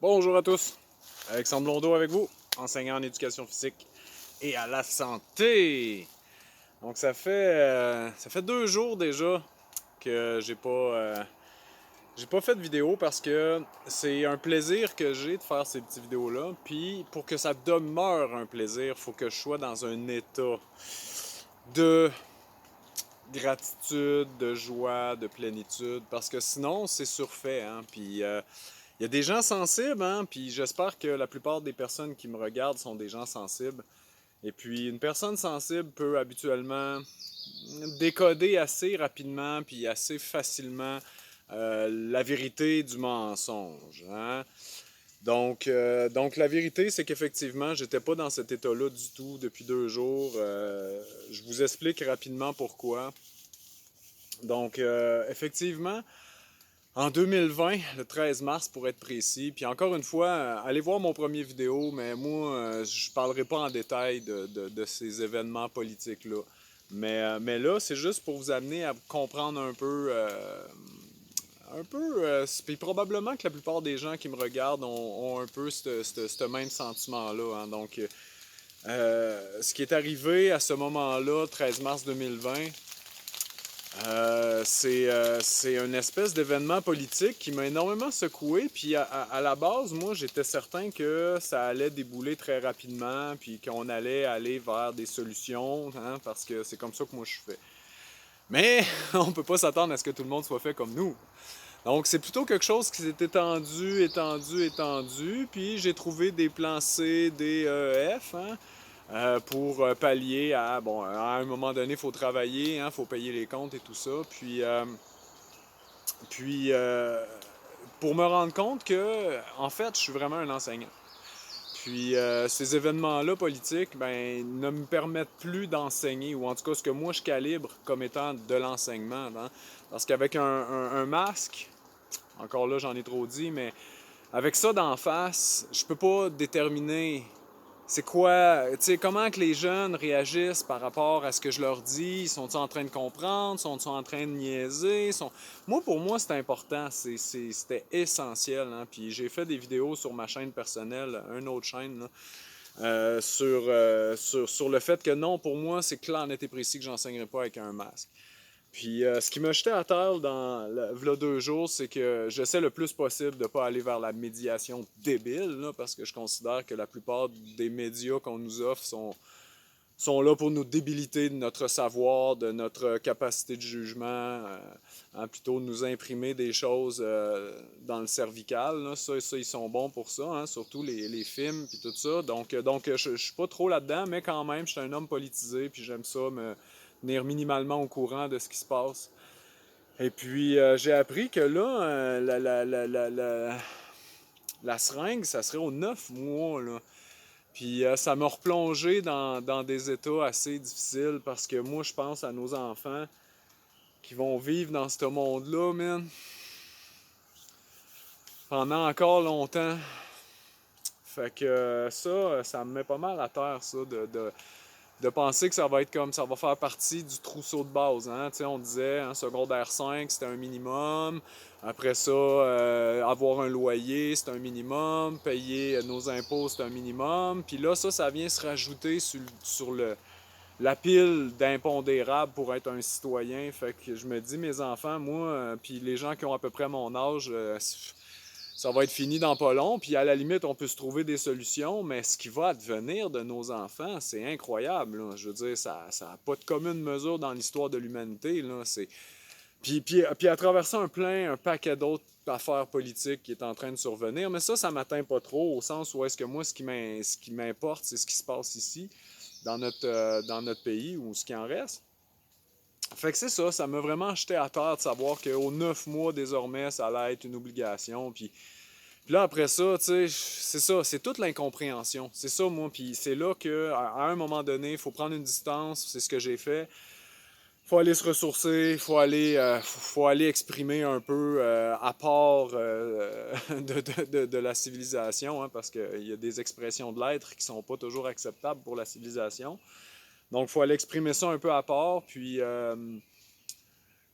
Bonjour à tous, Alexandre Blondeau avec vous, enseignant en éducation physique et à la santé. Donc ça fait 2 jours déjà que j'ai pas fait de vidéo parce que c'est un plaisir que j'ai de faire ces petites vidéos-là. Puis pour que ça demeure un plaisir, il faut que je sois dans un état de gratitude, de joie, de plénitude, parce que sinon c'est surfait, hein. Puis il y a des gens sensibles, hein, puis j'espère que la plupart des personnes qui me regardent sont des gens sensibles. Et puis une personne sensible peut habituellement décoder assez rapidement puis assez facilement la vérité du mensonge, hein. Donc la vérité, c'est qu'effectivement, j'étais pas dans cet état-là du tout depuis 2 jours. Je vous explique rapidement pourquoi. Donc, effectivement, en 2020, le 13 mars pour être précis, puis encore une fois, allez voir mon premier vidéo, mais moi, je parlerai pas en détail de ces événements politiques-là. Mais là, c'est juste pour vous amener à comprendre puis probablement que la plupart des gens qui me regardent ont un peu ce même sentiment-là, hein. Donc, ce qui est arrivé à ce moment-là, 13 mars 2020, c'est une espèce d'événement politique qui m'a énormément secoué. Puis à la base, moi, j'étais certain que ça allait débouler très rapidement, puis qu'on allait aller vers des solutions, hein, parce que c'est comme ça que moi je fais. Mais on peut pas s'attendre à ce que tout le monde soit fait comme nous. Donc c'est plutôt quelque chose qui s'est étendu, puis j'ai trouvé des plans C, D, E, F, hein, pour pallier à, bon, à un moment donné, il faut travailler, il faut payer les comptes et tout ça. Puis, pour me rendre compte que, en fait, je suis vraiment un enseignant. Puis ces événements-là politiques, ben, ne me permettent plus d'enseigner, ou en tout cas ce que moi je calibre comme étant de l'enseignement, hein. Parce qu'avec un masque, encore là j'en ai trop dit, mais avec ça d'en face, je peux pas déterminer c'est quoi, tu sais, comment que les jeunes réagissent par rapport à ce que je leur dis. Sont-ils en train de comprendre? Sont-ils en train de niaiser? Moi, pour moi, c'est important. C'était essentiel, hein. Puis j'ai fait des vidéos sur ma chaîne personnelle, une autre chaîne, là, sur le fait que non, pour moi, c'est clair, net et précis que j'enseignerai pas avec un masque. Puis ce qui m'a jeté à terre v'là 2 jours, c'est que j'essaie le plus possible de ne pas aller vers la médiation débile, là, parce que je considère que la plupart des médias qu'on nous offre sont là pour nous débiliter de notre savoir, de notre capacité de jugement, hein, plutôt nous imprimer des choses dans le cervical, là. Ça, ils sont bons pour ça, hein, surtout les films puis tout ça. Donc je suis pas trop là-dedans, mais quand même, je suis un homme politisé, puis j'aime ça me tenir minimalement au courant de ce qui se passe. Et puis, j'ai appris que là, la seringue, ça serait aux 9 mois, là. Puis ça m'a replongé dans des états assez difficiles parce que moi, je pense à nos enfants qui vont vivre dans ce monde-là, man, pendant encore longtemps. Fait que ça me met pas mal à terre, ça, de penser que ça va être comme ça va faire partie du trousseau de base, hein. Tu sais, on disait, hein, secondaire 5, c'était un minimum. Après ça, avoir un loyer, c'est un minimum. Payer nos impôts, c'est un minimum. Puis là, ça vient se rajouter sur la pile d'impondérables pour être un citoyen. Fait que je me dis, mes enfants, moi, puis les gens qui ont à peu près mon âge, ça va être fini dans pas long, puis à la limite, on peut se trouver des solutions, mais ce qui va advenir de nos enfants, c'est incroyable, là. Je veux dire, ça n'a pas de commune mesure dans l'histoire de l'humanité, là. Puis à travers ça, un paquet d'autres affaires politiques qui est en train de survenir, mais ça m'atteint pas trop, au sens où est-ce que moi, ce qui m'importe, c'est ce qui se passe ici, dans notre pays, ou ce qui en reste. Fait que c'est ça m'a vraiment jeté à terre de savoir qu'aux 9 mois, désormais, ça allait être une obligation, puis là, après ça, tu sais, c'est ça, c'est toute l'incompréhension. C'est ça, moi. Puis c'est là qu'à un moment donné, il faut prendre une distance. C'est ce que j'ai fait. Il faut aller se ressourcer. Faut aller exprimer un peu à part de la civilisation, hein, parce qu'il y a des expressions de l'être qui sont pas toujours acceptables pour la civilisation. Donc, il faut aller exprimer ça un peu à part.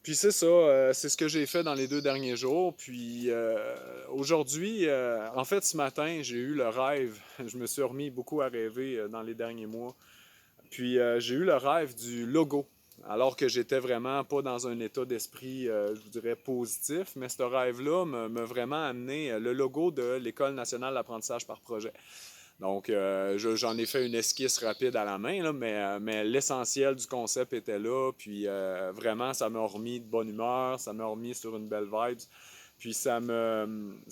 Puis c'est ça, c'est ce que j'ai fait dans les 2 derniers jours. Puis aujourd'hui, en fait, ce matin, j'ai eu le rêve. Je me suis remis beaucoup à rêver dans les derniers mois. Puis j'ai eu le rêve du logo. Alors que j'étais vraiment pas dans un état d'esprit, je vous dirais, positif, mais ce rêve-là m'a vraiment amené le logo de l'École nationale d'apprentissage par projet. Donc, j'en ai fait une esquisse rapide à la main, là, mais l'essentiel du concept était là. Puis vraiment, ça m'a remis de bonne humeur, ça m'a remis sur une belle vibe. Puis ça me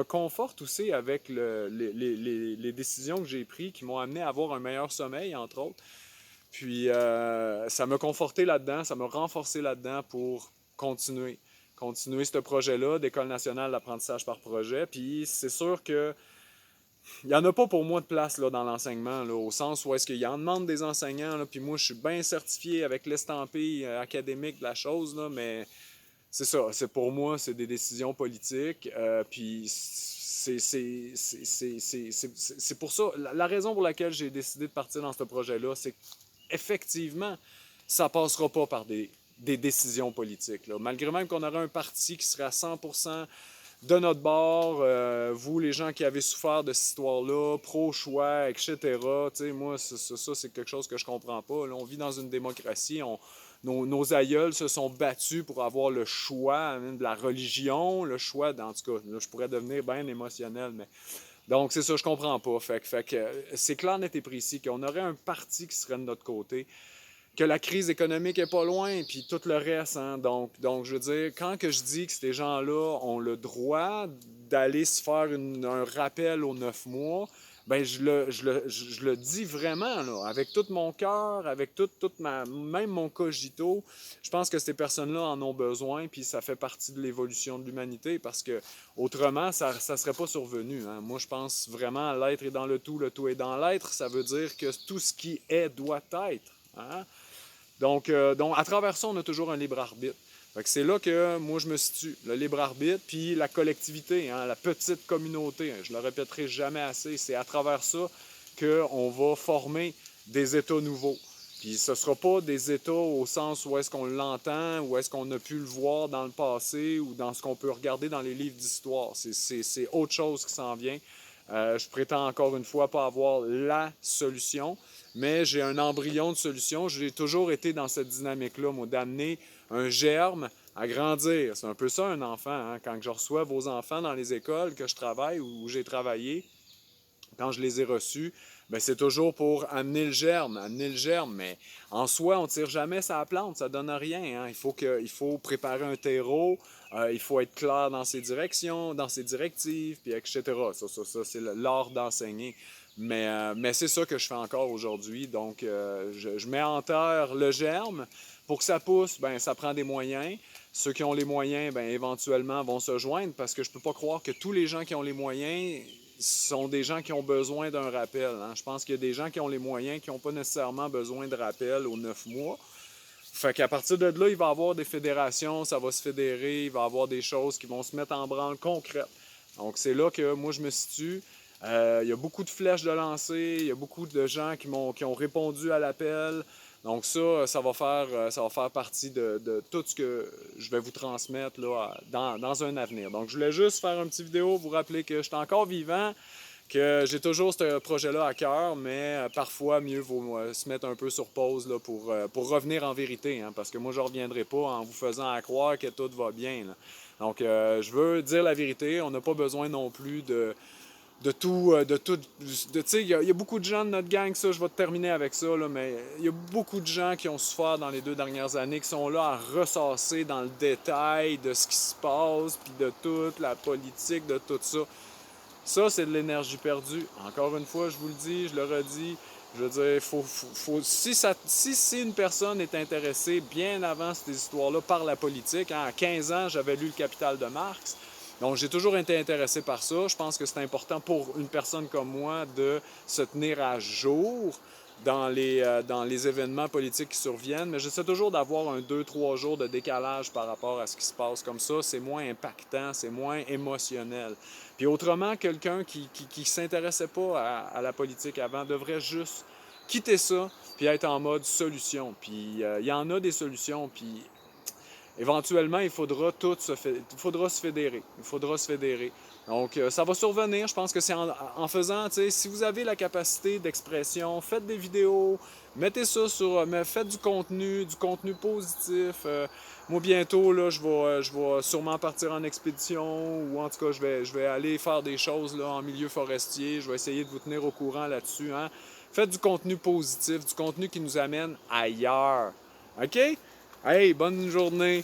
conforte aussi avec les décisions que j'ai prises qui m'ont amené à avoir un meilleur sommeil, entre autres. Puis ça m'a conforté là-dedans, ça m'a renforcé là-dedans pour continuer. Continuer ce projet-là d'École nationale d'apprentissage par projet. Puis c'est sûr que il n'y en a pas pour moi de place là, dans l'enseignement, là, au sens où est-ce qu'il y en demande des enseignants, là, puis moi je suis bien certifié avec l'estampé académique de la chose, là, mais c'est ça, c'est pour moi, c'est des décisions politiques, puis c'est pour ça, la raison pour laquelle j'ai décidé de partir dans ce projet-là, c'est qu'effectivement, ça passera pas par des décisions politiques. Là. Malgré même qu'on aurait un parti qui serait à 100% de notre bord, vous, les gens qui avez souffert de cette histoire-là, pro-choix, etc. T'sais, moi, ça, c'est quelque chose que je comprends pas. Là, on vit dans une démocratie. Nos aïeuls se sont battus pour avoir le choix même de la religion, le choix, en tout cas, là, je pourrais devenir bien émotionnel, mais... Donc, c'est ça, je comprends pas. Fait que c'est clair, net et précis qu'on aurait un parti qui serait de notre côté, que la crise économique est pas loin, puis tout le reste. Hein. Donc, je veux dire, quand que je dis que ces gens-là ont le droit d'aller se faire un rappel aux 9 mois, ben je le dis vraiment, là, avec tout mon cœur, avec même mon cogito. Je pense que ces personnes-là en ont besoin, puis ça fait partie de l'évolution de l'humanité, parce que autrement, ça ne serait pas survenu. Hein. Moi, je pense vraiment l'être est dans le tout est dans l'être. Ça veut dire que tout ce qui est doit être. Hein? Donc, à travers ça, on a toujours un libre arbitre. C'est là que moi, je me situe. Le libre arbitre, puis la collectivité, hein, la petite communauté. Je ne le répéterai jamais assez. C'est à travers ça qu'on va former des États nouveaux. Puis ce ne sera pas des États au sens où est-ce qu'on l'entend, où est-ce qu'on a pu le voir dans le passé ou dans ce qu'on peut regarder dans les livres d'histoire. C'est autre chose qui s'en vient. Je prétends encore une fois pas avoir la solution, mais j'ai un embryon de solution. J'ai toujours été dans cette dynamique-là, moi, d'amener un germe à grandir. C'est un peu ça, un enfant. Hein? Quand je reçois vos enfants dans les écoles que je travaille ou où j'ai travaillé, quand je les ai reçus, ben c'est toujours pour amener le germe, mais en soi, on ne tire jamais sa plante, ça ne donne rien. Hein. Il faut préparer un terreau, il faut être clair dans ses directions, dans ses directives, puis etc. Ça c'est l'art d'enseigner. Mais c'est ça que je fais encore aujourd'hui. Donc, je mets en terre le germe. Pour que ça pousse, ben, ça prend des moyens. Ceux qui ont les moyens, ben, éventuellement, vont se joindre parce que je ne peux pas croire que tous les gens qui ont les moyens sont des gens qui ont besoin d'un rappel. Hein. Je pense qu'il y a des gens qui ont les moyens qui n'ont pas nécessairement besoin de rappel aux 9 mois. Fait qu'à partir de là, il va y avoir des fédérations, ça va se fédérer, il va y avoir des choses qui vont se mettre en branle concrètes. Donc c'est là que moi je me situe. Il y a beaucoup de flèches de lancer, il y a beaucoup de gens qui ont répondu à l'appel. Donc ça va faire partie de tout ce que je vais vous transmettre là, dans un avenir. Donc je voulais juste faire une petite vidéo, vous rappeler que je suis encore vivant, que j'ai toujours ce projet-là à cœur, mais parfois, mieux vaut se mettre un peu sur pause là, pour revenir en vérité, hein, parce que moi, je ne reviendrai pas en vous faisant à croire que tout va bien. Là. Donc, je veux dire la vérité. On n'a pas besoin non plus de tout. Tu sais, il y a beaucoup de gens de notre gang, ça, je vais terminer avec ça, là, mais il y a beaucoup de gens qui ont souffert dans les 2 dernières années, qui sont là à ressasser dans le détail de ce qui se passe, puis de toute la politique, de tout ça. Ça, c'est de l'énergie perdue. Encore une fois, je vous le dis, je le redis. Je veux dire, si une personne est intéressée bien avant ces histoires-là par la politique, hein, à 15 ans, j'avais lu Le Capital de Marx. Donc, j'ai toujours été intéressé par ça. Je pense que c'est important pour une personne comme moi de se tenir à jour dans les événements politiques qui surviennent, mais j'essaie toujours d'avoir un 2, 3 jours de décalage par rapport à ce qui se passe. Comme ça, c'est moins impactant, c'est moins émotionnel. Puis autrement, quelqu'un qui ne s'intéressait pas à la politique avant devrait juste quitter ça puis être en mode solution. Puis il y en a des solutions, puis éventuellement, il faudra se fédérer. Il faudra se fédérer. Donc, ça va survenir. Je pense que c'est en faisant, tu sais, si vous avez la capacité d'expression, faites des vidéos, mettez ça faites du contenu positif. Moi, bientôt, là, je vais sûrement partir en expédition ou en tout cas, je vais aller faire des choses là, en milieu forestier. Je vais essayer de vous tenir au courant là-dessus. Hein? Faites du contenu positif, du contenu qui nous amène ailleurs. OK? Hey, bonne journée!